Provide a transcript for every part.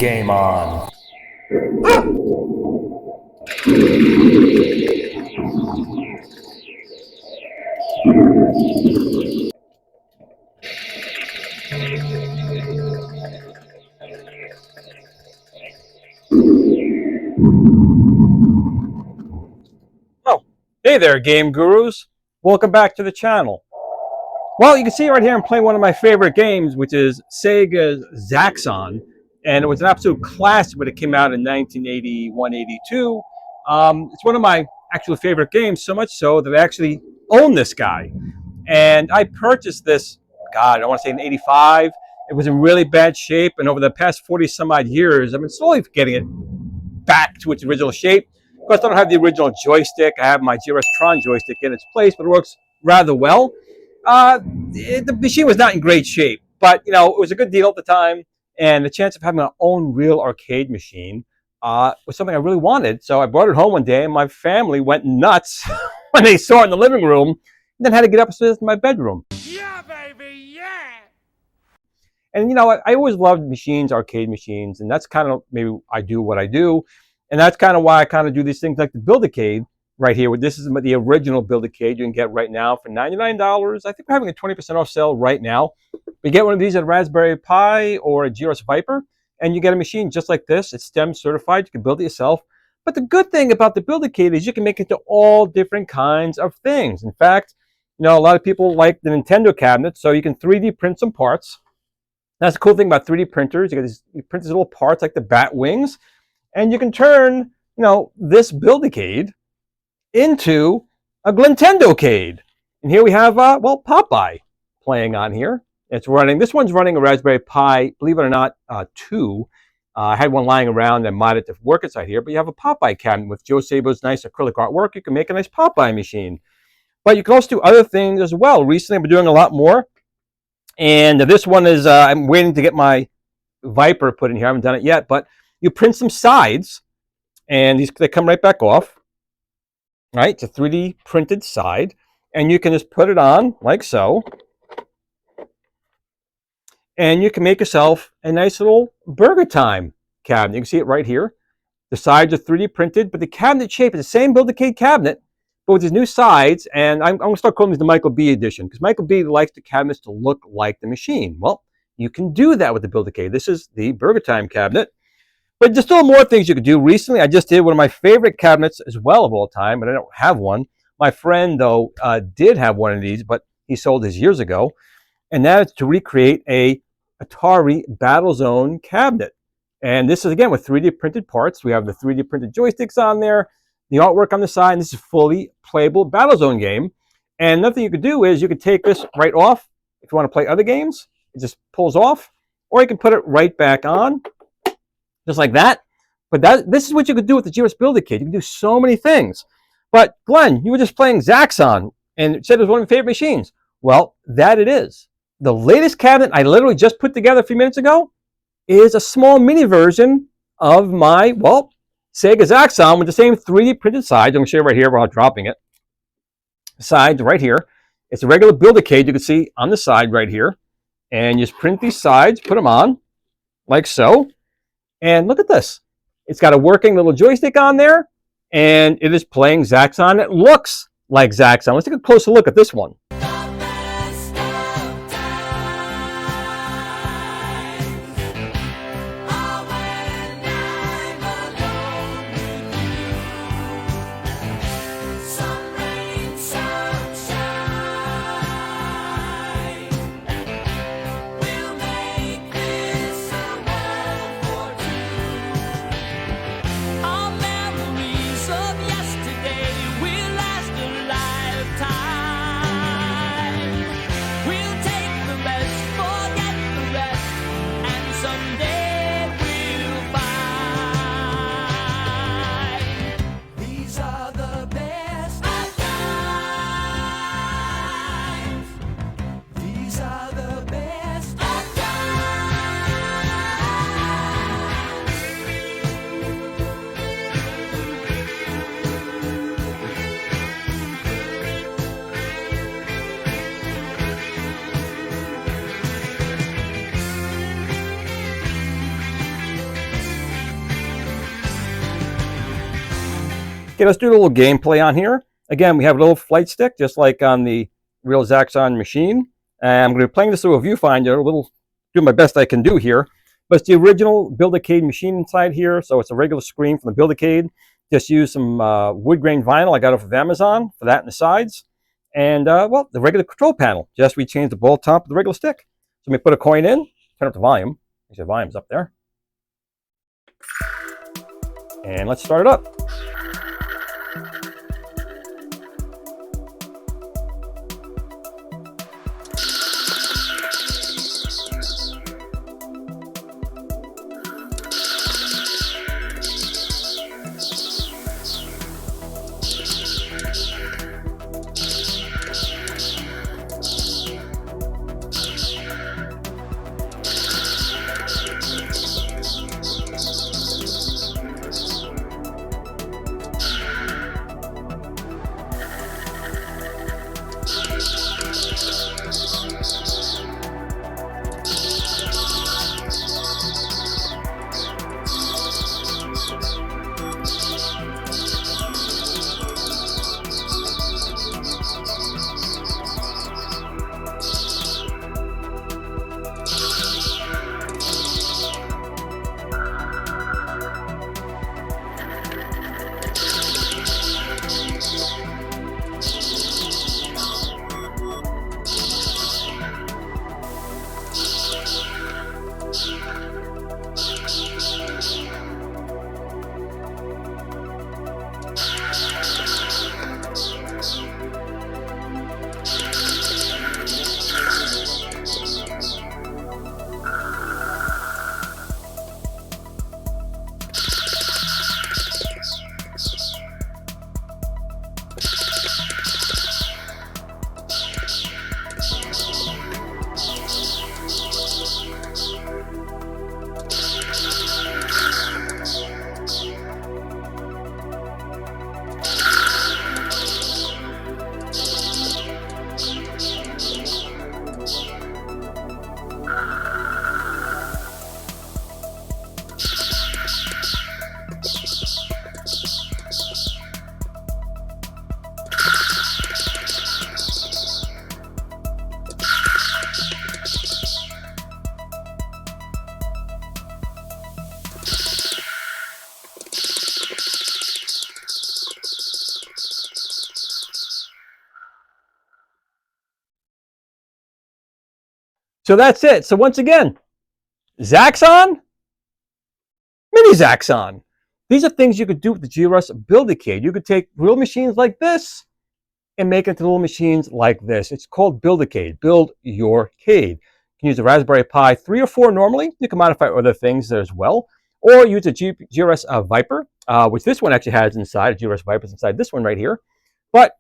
Game on. Oh, hey there, game gurus. Welcome back to the channel. Well, you can see right here I'm playing one of my favorite games, which is Sega's Zaxxon. And it was an absolute classic when it came out in 1981-82. It's one of my actual favorite games, so much so that I actually own this guy. And I purchased this, God, I want to say in 85. It was in really bad shape, and over the past 40 some odd years, I've been slowly getting it back to its original shape. Of course, I don't have the original joystick. I have my GRS Tron joystick in its place, but it works rather well. The machine was not in great shape, but you know, it was a good deal at the time, and the chance of having my own real arcade machine was something I really wanted. So I brought it home one day, and my family went nuts when they saw it in the living room, and then had to get upstairs to my bedroom. Yeah, baby, yeah! And you know, I always loved machines, arcade machines, and that's kind of maybe I do what I do, and that's kind of why I kind of do these things like the Build-A-Cade right here. This is the original Build-A-Cade you can get right now for $99. I think we're having a 20% off sale right now. You get one of these at Raspberry Pi or a GRS Viper, and you get a machine just like this. It's STEM certified. You can build it yourself. But the good thing about the Build-A-Cade is you can make it into all different kinds of things. In fact, you know, a lot of people like the Nintendo cabinet, so you can 3D print some parts. That's the cool thing about 3D printers. You print these little parts like the bat wings, and you can turn, you know, this Build-A-Cade into a Glentendo-Cade. And here we have, well, Popeye playing on here. It's running, this one's running a Raspberry Pi, believe it or not, 2. I had one lying around and modded to work inside here, but you have a Popeye cabinet with Joe Sabo's nice acrylic artwork. You can make a nice Popeye machine. But you can also do other things as well. Recently, I've been doing a lot more. And this one is, I'm waiting to get my Viper put in here. I haven't done it yet, but you print some sides, and they come right back off. Right, it's a 3D printed side, and you can just put it on like so, and you can make yourself a nice little Burgertime cabinet. You can see it right here. The sides are 3D printed, but the cabinet shape is the same Build-A-Cade cabinet, but with these new sides, and I'm going to start calling this the Michael B edition, because Michael B likes the cabinets to look like the machine. Well, you can do that with the Build-A-Cade. This is the Burgertime cabinet. But there's still more things you could do. Recently, I just did one of my favorite cabinets as well of all time, but I don't have one. My friend, though, did have one of these, but he sold his years ago. And that is to recreate a Atari BattleZone cabinet. And this is, again, with 3D printed parts. We have the 3D printed joysticks on there, the artwork on the side, and this is a fully playable BattleZone game. And another thing you could do is you could take this right off if you want to play other games. It just pulls off. Or you can put it right back on, just like that. But this is what you could do with the GRS Build-A-Cade. You can do so many things. But Glenn, you were just playing Zaxxon and said it was one of your favorite machines. Well, that it is. The latest cabinet I literally just put together a few minutes ago is a small mini version of my, well, Sega Zaxxon with the same 3D printed sides. I'm going to show you right here without dropping it. The sides right here. It's a regular Build-A-Cade you can see on the side right here. And you just print these sides, put them on like so. And look at this. It's got a working little joystick on there, and it is playing Zaxxon. It looks like Zaxxon. Let's take a closer look at this one. Okay, let's do a little gameplay on here. Again, we have a little flight stick, just like on the real Zaxxon machine. And I'm going to be playing this through a viewfinder, do my best I can do here. But it's the original Build-A-Cade machine inside here, so it's a regular screen from the Build-A-Cade. Just use some wood grain vinyl I got off of Amazon for that and the sides. And, well, the regular control panel. Just we changed the ball top of the regular stick. So let me put a coin in, turn up the volume. The volume's up there. And let's start it up. So that's it. So once again, Zaxxon, mini Zaxxon. These are things you could do with the GRS Build-A-Cade. You could take real machines like this and make it into little machines like this. It's called Build-A-Cade. Build your Cade. You can use a Raspberry Pi 3 or 4 normally. You can modify other things as well. Or use a GRS Viper, which this one actually has inside. A GRS Viper is inside this one right here. But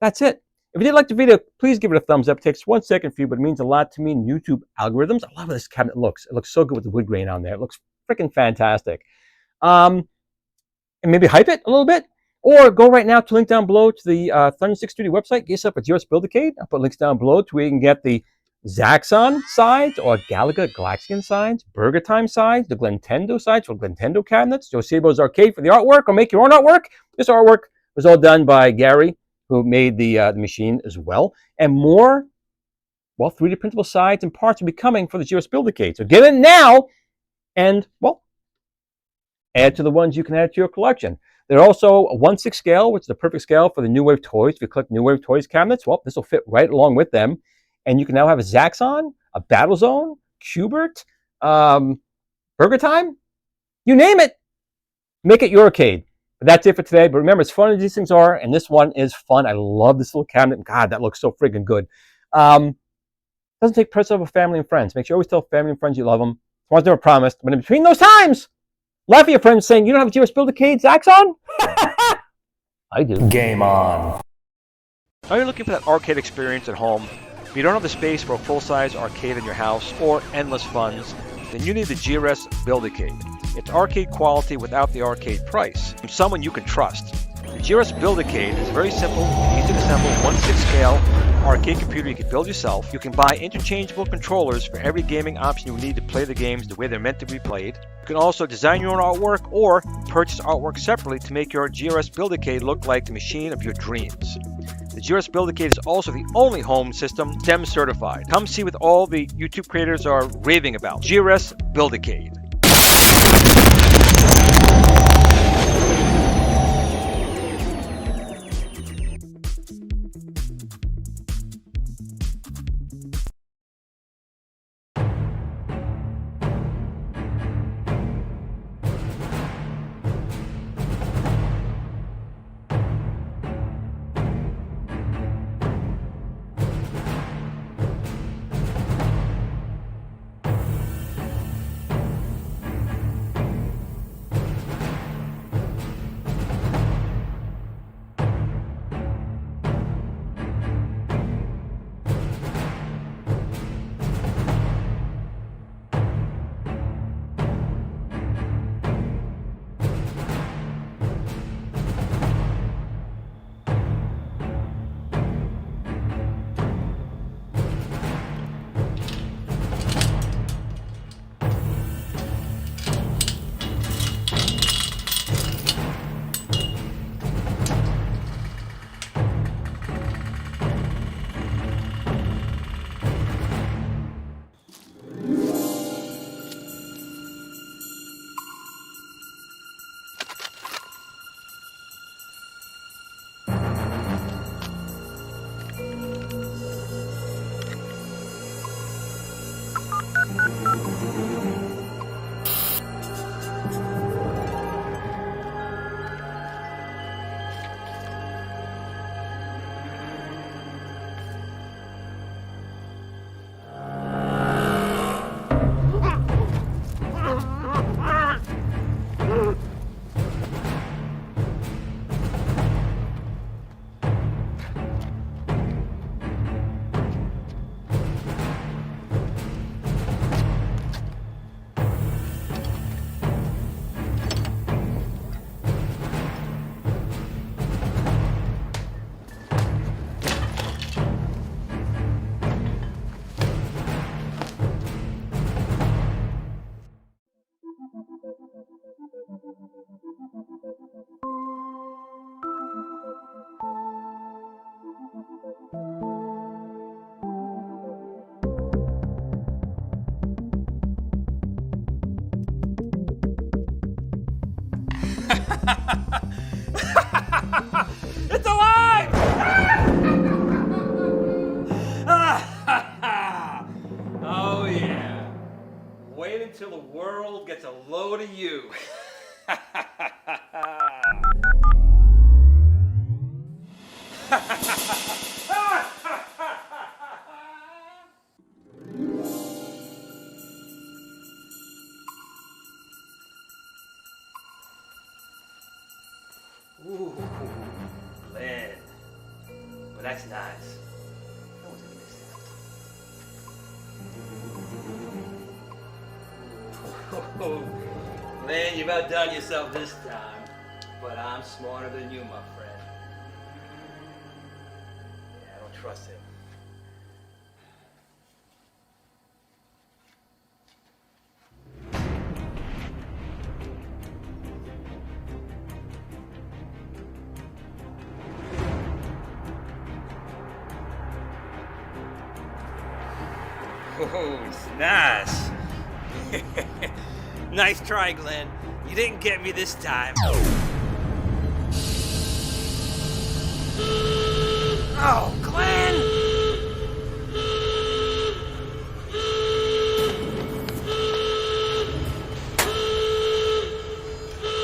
that's it. If you did like the video, please give it a thumbs up. It takes 1 second for you, but it means a lot to me in YouTube algorithms. I love how this cabinet looks. It looks so good with the wood grain on there. It looks freaking fantastic. And maybe hype it a little bit. Or go right now to link down below to the Thunder6 Studio website. Get yourself a GRS Build-A-Cade. I'll put links down below to where you can get the Zaxxon sides or Galaga Galaxion sides, Burgertime sides, the Glentendo sides for Glentendo cabinets, Joe Sabo's Arcade for the artwork, or make your own artwork. This artwork was all done by Gary, who made the machine as well. And more, well, 3D printable sides and parts will be coming for the GRS Build-A-Cade. So get it now and, well, add to the ones you can add to your collection. They're also a 1/6 scale, which is the perfect scale for the New Wave toys. If you collect New Wave toys cabinets, well, this will fit right along with them. And you can now have a Zaxxon, a BattleZone, Qbert, Burgertime, you name it. Make it your arcade. But that's it for today. But remember, as fun as these things are, and this one is fun. I love this little cabinet. God, that looks so friggin' good. Doesn't take pressure over family and friends. Make sure you always tell family and friends you love them. One's never promised. But in between those times, laugh at your friends saying, you don't have a GRS Build-A-Cade Zaxxon? I do. Game on. Are you looking for that arcade experience at home? If you don't have the space for a full-size arcade in your house or endless funds, then you need the GRS Build-A-Cade. It's arcade quality without the arcade price, from someone you can trust. The GRS Build-A-Cade is very simple, easy to assemble, 1/6 scale, arcade computer you can build yourself. You can buy interchangeable controllers for every gaming option you need to play the games the way they're meant to be played. You can also design your own artwork or purchase artwork separately to make your GRS Build-A-Cade look like the machine of your dreams. The GRS Build-A-Cade is also the only home system STEM certified. Come see what all the YouTube creators are raving about. GRS Build-A-Cade. It's alive! Oh yeah. Wait until the world gets a load of you. Ooh, Glenn. Well, that's nice. No one's gonna miss that. Oh, man, you've outdone yourself this time. But I'm smarter than you, my friend. Yeah, I don't trust him. Oh, it's nice. Nice try, Glenn. You didn't get me this time. Oh, Glenn!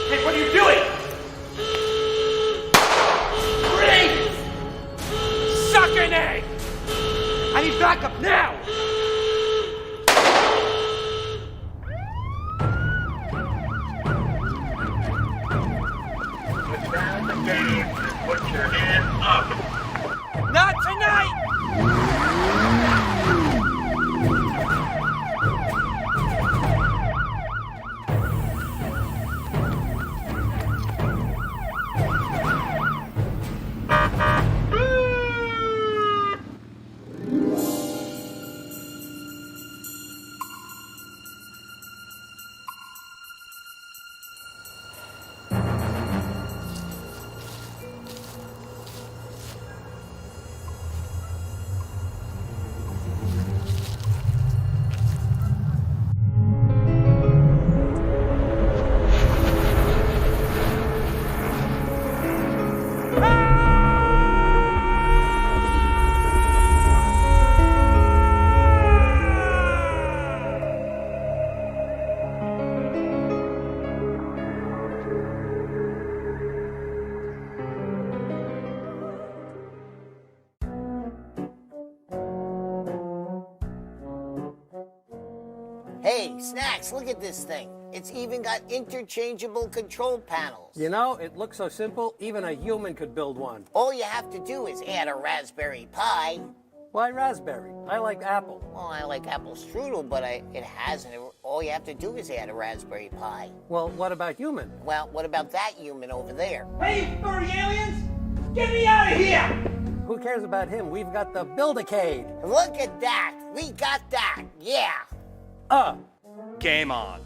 Hey, what are you doing? Great! Sucking egg! I need backup now! Put your hands up. Not tonight! Hey, Snacks, look at this thing. It's even got interchangeable control panels. You know, it looks so simple, even a human could build one. All you have to do is add a Raspberry Pi. Why raspberry? I like apple. Well, I like apple strudel, but it hasn't. All you have to do is add a Raspberry Pi. Well, what about human? Well, what about that human over there? Hey, furry aliens! Get me out of here! Who cares about him? We've got the Build-A-Cade. Look at that. We got that. Yeah. Uh. Game on.